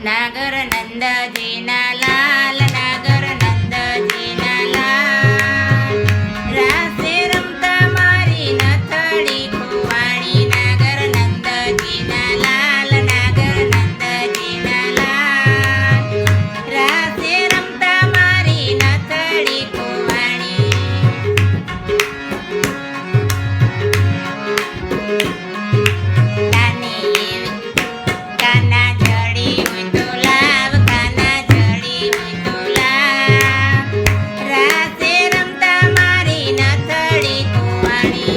નાગર નંદજીના લાલ, નાગર નંદજીના લાલ, રાસે રમતા મારી નથડી ખોવાણી. નાગર નંદજીના લાલ, નાગર નંદજીના લાલ, રાસે રમતા મારી નથડી ખોવાણી. કાના જડી હોય તો લાવ, કાના જડી હોય તો લાવ, રાસે રમતા મારી નથડી ખોવાણી.